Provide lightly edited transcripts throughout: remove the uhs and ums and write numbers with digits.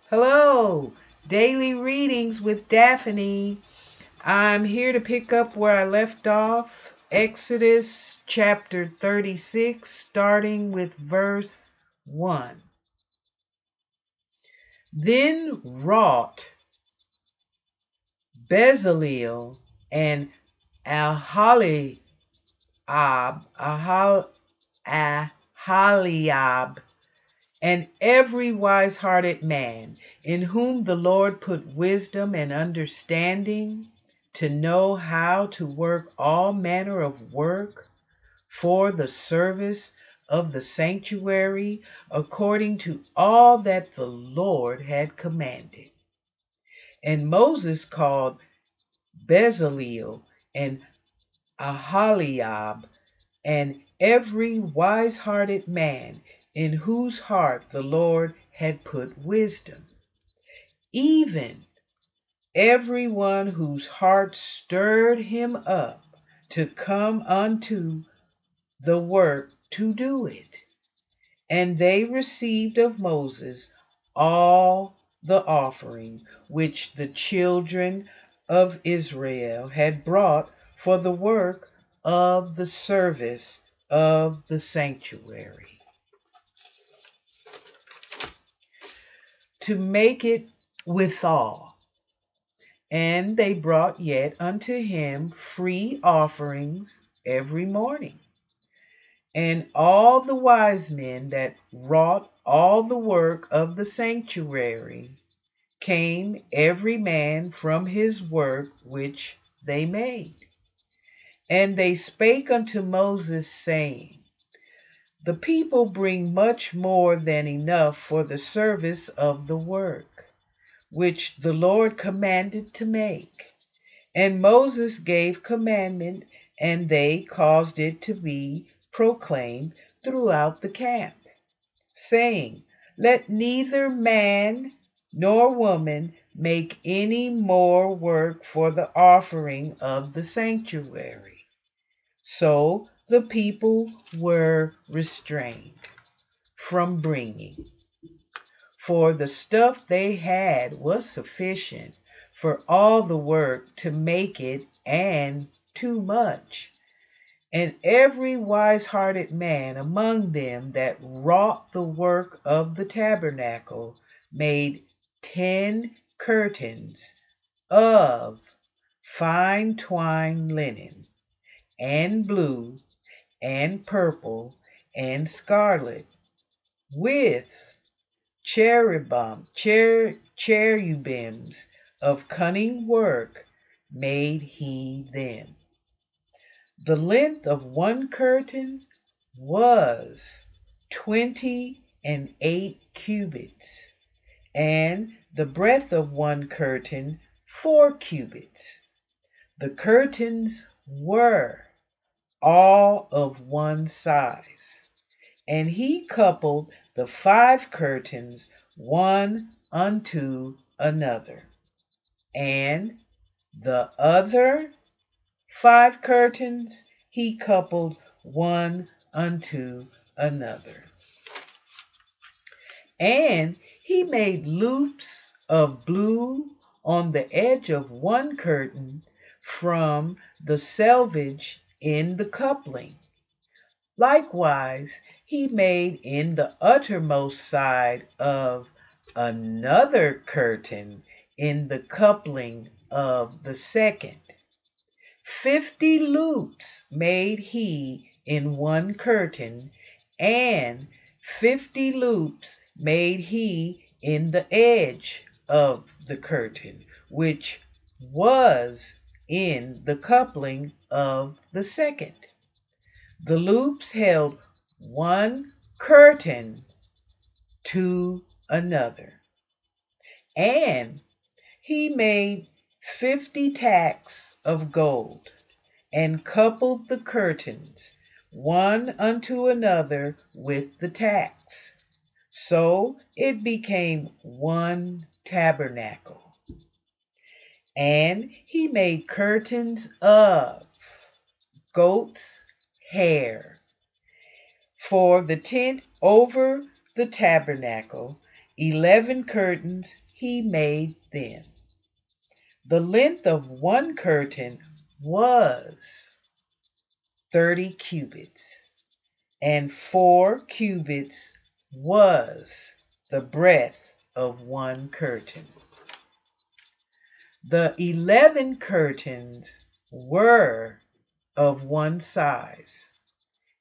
Hello, Daily Readings with Daphne. I'm here to pick up where I left off. Exodus chapter 36, starting with verse 1. Then wrought Bezaleel and Aholiab, Aholiab, and every wise-hearted man, in whom the Lord put wisdom and understanding, to know how to work all manner of work for the service of the sanctuary, according to all that the Lord had commanded. And Moses called Bezaleel and Aholiab and every wise-hearted man in whose heart the Lord had put wisdom, even every one whose heart stirred him up to come unto the work to do it. And they received of Moses all the offering which the children of Israel had brought for the work of the service of the sanctuary, to make it withal. And they brought yet unto him free offerings every morning. And all the wise men that wrought all the work of the sanctuary came every man from his work which they made. And they spake unto Moses, saying, The people bring much more than enough for the service of the work, which the Lord commanded to make. And Moses gave commandment, and they caused it to be proclaimed throughout the camp, saying, Let neither man nor woman make any more work for the offering of the sanctuary. So the people were restrained from bringing, for the stuff they had was sufficient for all the work to make it, and too much. And every wise-hearted man among them that wrought the work of the tabernacle made 10 curtains of fine twined linen, and blue, and purple, and scarlet, with cherubims of cunning work made he them. The length of one curtain was 28 cubits, and the breadth of one curtain 4 cubits. The curtains were all of one size, and he coupled the 5 curtains one unto another, and the other 5 curtains he coupled one unto another. And he made loops of blue on the edge of one curtain from the selvage in the coupling. Likewise, he made in the uttermost side of another curtain in the coupling of the second. 50 loops made he in one curtain, and 50 loops made he in the edge of the curtain, which was in the coupling of the second. The loops held one curtain to another. And he made 50 tacks of gold, and coupled the curtains one unto another with the tacks. So it became one tabernacle. And he made curtains of goat's hair for the tent over the tabernacle, 11 curtains he made them. The length of one curtain was 30 cubits, and 4 cubits was the breadth of one curtain. The 11 curtains were of one size,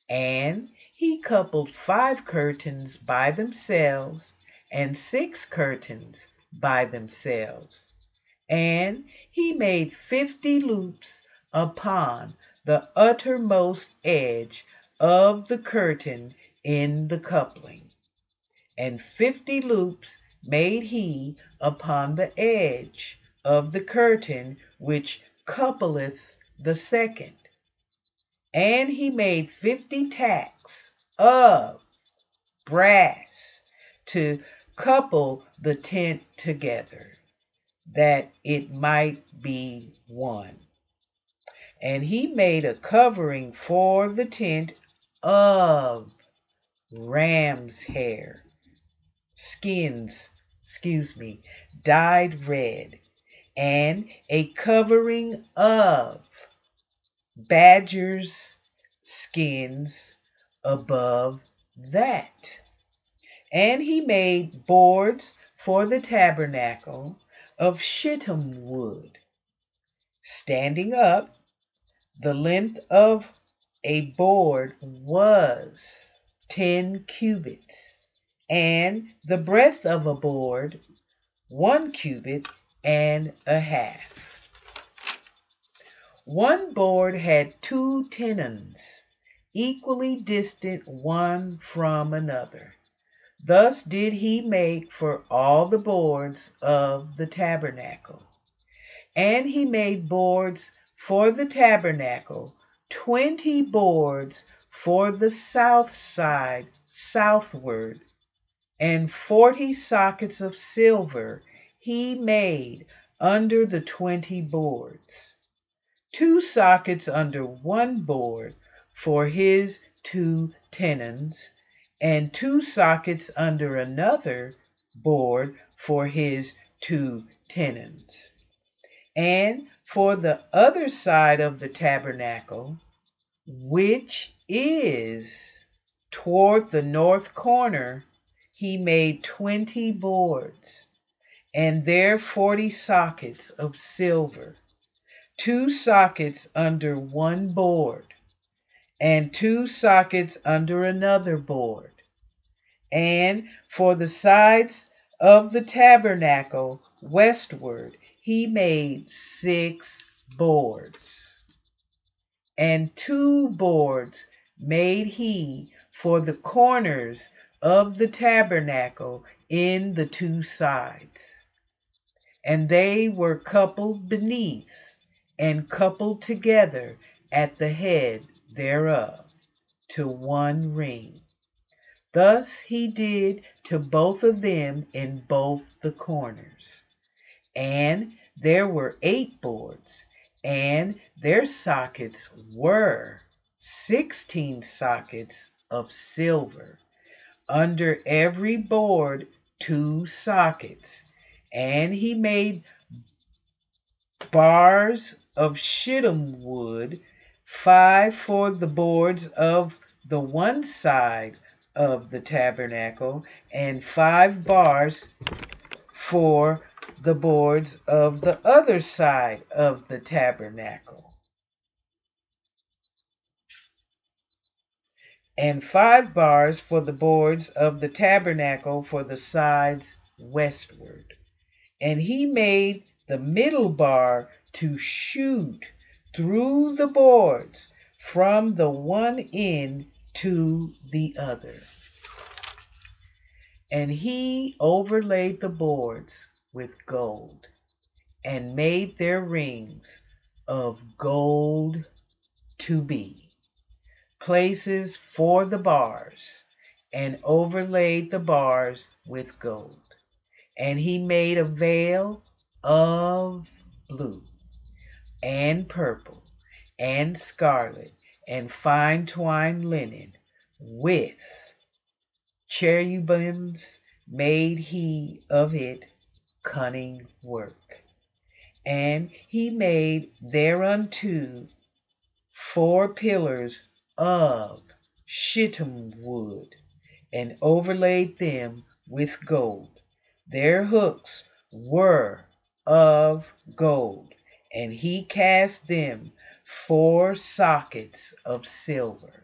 and he coupled 5 curtains by themselves and 6 curtains by themselves. And he made 50 loops upon the uttermost edge of the curtain in the coupling, and 50 loops made he upon the edge of the curtain which coupleth the second. And he made 50 tacks of brass to couple the tent together, that it might be one. And he made a covering for the tent of ram's hair, skins, dyed red, and a covering of badger's skins above that. And he made boards for the tabernacle of shittim wood, standing up. The length of a board was 10 cubits, and the breadth of a board 1 cubit and a half. One board had 2 tenons, equally distant one from another. Thus did he make for all the boards of the tabernacle. And he made boards for the tabernacle, 20 boards for the south side southward, and 40 sockets of silver he made under the 20 boards. 2 sockets under one board for his 2 tenons, and 2 sockets under another board for his 2 tenons. And for the other side of the tabernacle, which is toward the north corner, he made 20 boards, and there 40 sockets of silver, 2 sockets under one board, and 2 sockets under another board. And for the sides of the tabernacle westward, he made 6 boards. And 2 boards made he for the corners of the tabernacle in the 2 sides. And they were coupled beneath, and coupled together at the head thereof, to one ring. Thus he did to both of them in both the corners. And there were 8 boards, and their sockets were 16 sockets of silver, under every board 2 sockets. And he made bars of shittim wood, 5 for the boards of the one side of the tabernacle, and 5 bars for the boards of the other side of the tabernacle, and 5 bars for the boards of the tabernacle for the sides westward. And he made the middle bar to shoot through the boards from the one end to the other. And he overlaid the boards with gold, and made their rings of gold to be places for the bars, and overlaid the bars with gold. And he made a veil of blue, and purple, and scarlet, and fine twined linen, with cherubims made he of it cunning work. And he made thereunto 4 pillars of shittim wood, and overlaid them with gold. Their hooks were of gold, and he cast them 4 sockets of silver.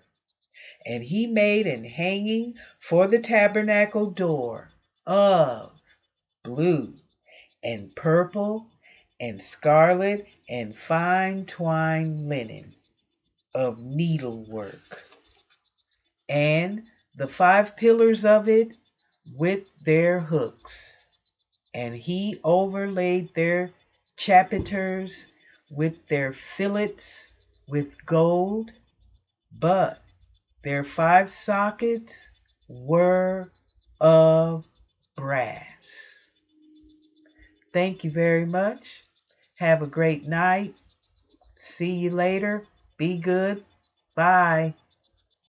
And he made an hanging for the tabernacle door of blue and purple and scarlet and fine twined linen of needlework, and the 5 pillars of it with their hooks. And he overlaid their chapiters with their fillets with gold, but their 5 sockets were of brass. Thank you very much. Have a great night. See you later. Be good. Bye.